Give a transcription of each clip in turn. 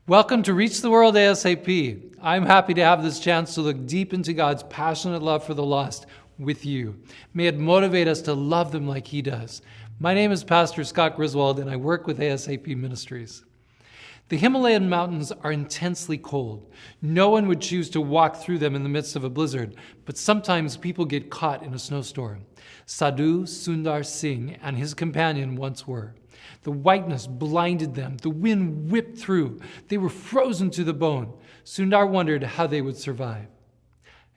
Welcome to Reach the World ASAP. I'm happy to have this chance to look deep into God's passionate love for the lost with you. May it motivate us to love them like He does. My name is Pastor Scott Griswold, and I work with ASAP Ministries. The Himalayan mountains are intensely cold. No one would choose to walk through them in the midst of a blizzard, but sometimes people get caught in a snowstorm. Sadhu Sundar Singh and his companion once were. The whiteness blinded them. The wind whipped through. They were frozen to the bone. Sundar wondered how they would survive.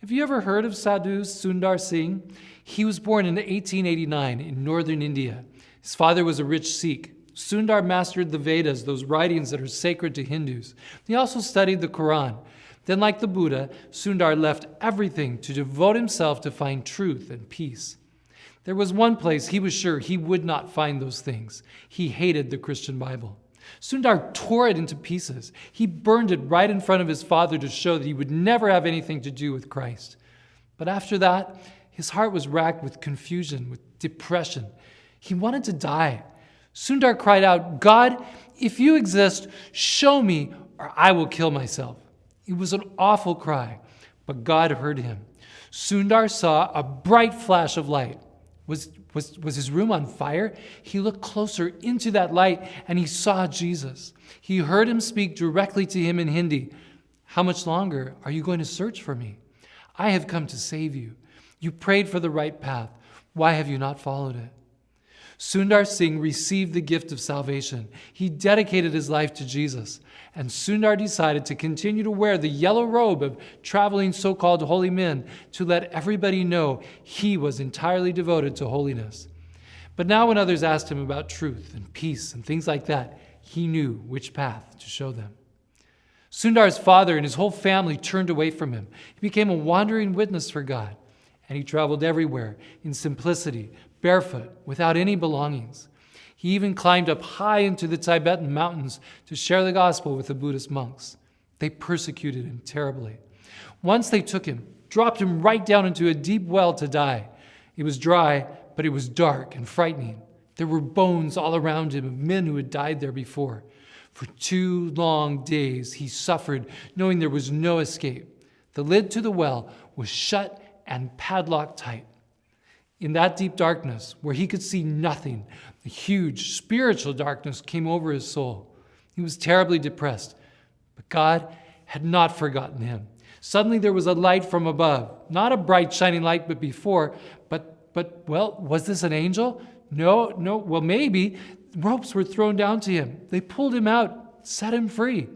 Have you ever heard of Sadhu Sundar Singh? He was born in 1889 in northern India. His father was a rich Sikh. Sundar mastered the Vedas, those writings that are sacred to Hindus. He also studied the Quran. Then, like the Buddha, Sundar left everything to devote himself to find truth and peace. There was one place he was sure he would not find those things. He hated the Christian Bible. Sundar tore it into pieces. He burned it right in front of his father to show that he would never have anything to do with Christ. But after that, his heart was racked with confusion, with depression. He wanted to die. Sundar cried out, "God, if you exist, show me or I will kill myself." It was an awful cry, but God heard him. Sundar saw a bright flash of light. Was his room on fire? He looked closer into that light and he saw Jesus. He heard him speak directly to him in Hindi. "How much longer are you going to search for me? I have come to save you. You prayed for the right path. Why have you not followed it?" Sundar Singh received the gift of salvation. He dedicated his life to Jesus. And Sundar decided to continue to wear the yellow robe of traveling so-called holy men to let everybody know he was entirely devoted to holiness. But now when others asked him about truth and peace and things like that, he knew which path to show them. Sundar's father and his whole family turned away from him. He became a wandering witness for God. And he traveled everywhere in simplicity, barefoot, without any belongings. He even climbed up high into the Tibetan mountains to share the gospel with the Buddhist monks. They persecuted him terribly. Once they took him, dropped him right down into a deep well to die. It was dry, but it was dark and frightening. There were bones all around him of men who had died there before. For 2 long days he suffered, knowing there was no escape. The lid to the well was shut and padlocked tight. In that deep darkness, where he could see nothing, a huge spiritual darkness came over his soul. He was terribly depressed, but God had not forgotten him. Suddenly there was a light from above, not a bright shining light but before, but was this an angel? No, well maybe. Ropes were thrown down to him. They pulled him out, set him free.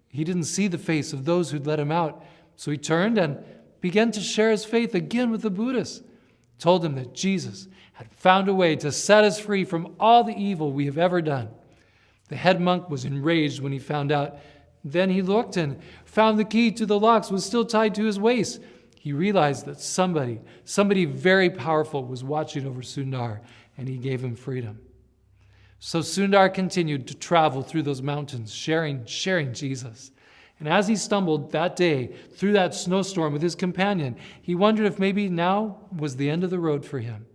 He didn't see the face of those who'd let him out, so he turned and began to share his faith again with the Buddhists. Told him that Jesus had found a way to set us free from all the evil we have ever done. The head monk was enraged when he found out. Then he looked and found the key to the locks was still tied to his waist. He realized that somebody very powerful was watching over Sundar, and he gave him freedom. So Sundar continued to travel through those mountains, sharing Jesus. And as he stumbled that day through that snowstorm with his companion, he wondered if maybe now was the end of the road for him.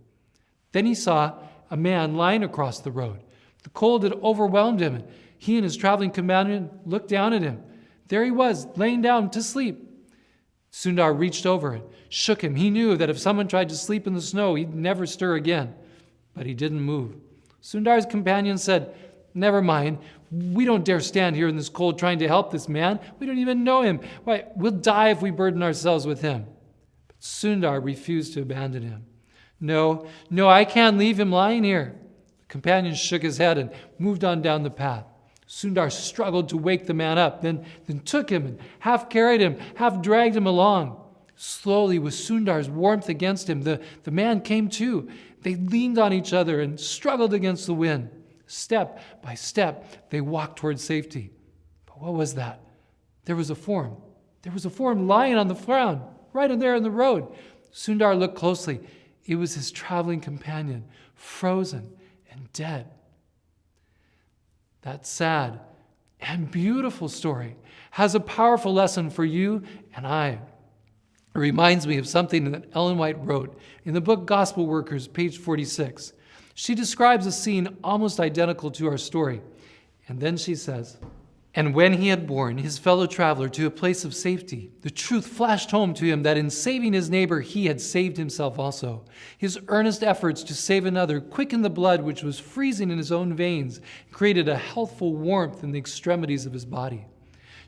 Then he saw a man lying across the road. The cold had overwhelmed him, and he and his traveling companion looked down at him. There he was, laying down to sleep. Sundar reached over and shook him. He knew that if someone tried to sleep in the snow, he'd never stir again. But he didn't move. Sundar's companion said, "Never mind. We don't dare stand here in this cold trying to help this man. We don't even know him. Why, we'll die if we burden ourselves with him." But Sundar refused to abandon him. No, I can't leave him lying here." The companion shook his head and moved on down the path. Sundar struggled to wake the man up, then took him and half carried him, half dragged him along. Slowly, with Sundar's warmth against him, the man came to. They leaned on each other and struggled against the wind. Step by step, they walked toward safety. But what was that? There was a form. There was a form lying on the ground, right in there in the road. Sundar looked closely. It was his traveling companion, frozen and dead. That sad and beautiful story has a powerful lesson for you and I. It reminds me of something that Ellen White wrote in the book Gospel Workers, page 46. She describes a scene almost identical to our story. And then she says, And when he had borne his fellow traveler to a place of safety, the truth flashed home to him that in saving his neighbor, he had saved himself also. His earnest efforts to save another quickened the blood which was freezing in his own veins, and created a healthful warmth in the extremities of his body.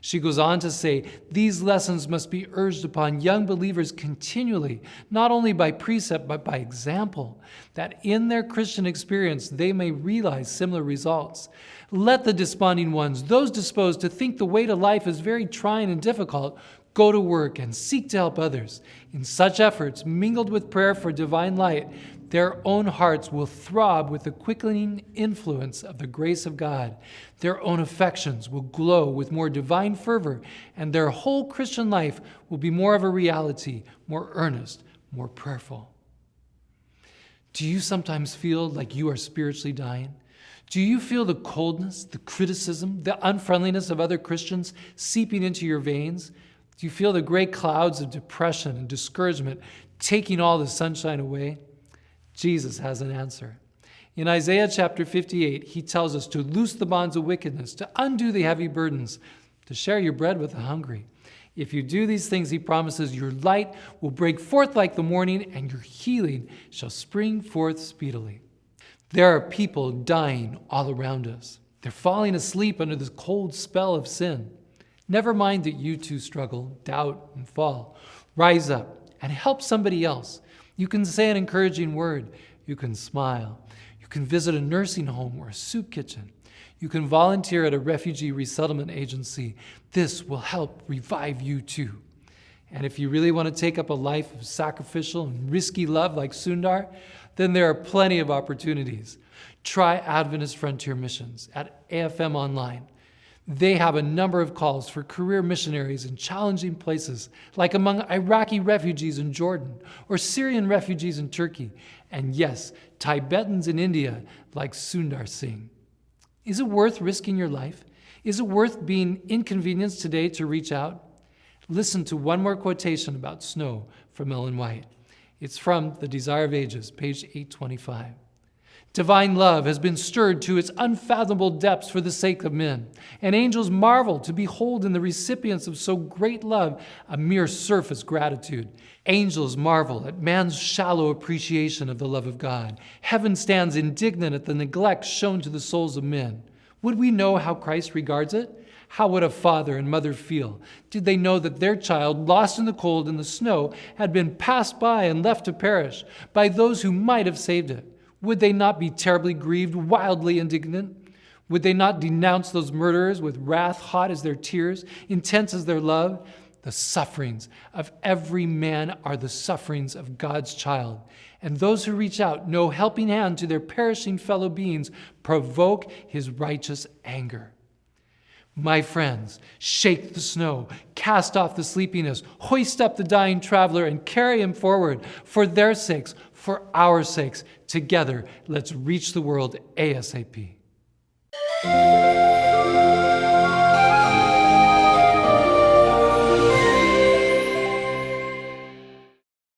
She goes on to say, these lessons must be urged upon young believers continually, not only by precept, but by example, that in their Christian experience they may realize similar results. Let the desponding ones, those disposed to think the way to life is very trying and difficult, go to work and seek to help others. In such efforts, mingled with prayer for divine light, their own hearts will throb with the quickening influence of the grace of God. Their own affections will glow with more divine fervor, and their whole Christian life will be more of a reality, more earnest, more prayerful. Do you sometimes feel like you are spiritually dying? Do you feel the coldness, the criticism, the unfriendliness of other Christians seeping into your veins? Do you feel the great clouds of depression and discouragement taking all the sunshine away? Jesus has an answer. In Isaiah chapter 58, he tells us to loose the bonds of wickedness, to undo the heavy burdens, to share your bread with the hungry. If you do these things, he promises, your light will break forth like the morning, and your healing shall spring forth speedily. There are people dying all around us. They're falling asleep under this cold spell of sin. Never mind that you too struggle, doubt, and fall. Rise up and help somebody else. You can say an encouraging word. You can smile. You can visit a nursing home or a soup kitchen. You can volunteer at a refugee resettlement agency. This will help revive you too. And if you really want to take up a life of sacrificial and risky love like Sundar, then there are plenty of opportunities. Try Adventist Frontier Missions at AFM Online. They have a number of calls for career missionaries in challenging places, like among Iraqi refugees in Jordan or Syrian refugees in Turkey, and yes, Tibetans in India like Sundar Singh. Is it worth risking your life? Is it worth being inconvenienced today to reach out? Listen to one more quotation about snow from Ellen White. It's from The Desire of Ages, page 825. Divine love has been stirred to its unfathomable depths for the sake of men, and angels marvel to behold in the recipients of so great love a mere surface gratitude. Angels marvel at man's shallow appreciation of the love of God. Heaven stands indignant at the neglect shown to the souls of men. Would we know how Christ regards it? How would a father and mother feel did they know that their child, lost in the cold and the snow, had been passed by and left to perish by those who might have saved it? Would they not be terribly grieved, wildly indignant? Would they not denounce those murderers with wrath hot as their tears, intense as their love? The sufferings of every man are the sufferings of God's child. And those who reach out no helping hand to their perishing fellow beings provoke his righteous anger. My friends, shake the snow, cast off the sleepiness, hoist up the dying traveler, and carry him forward. For their sakes, for our sakes, together, let's reach the world ASAP.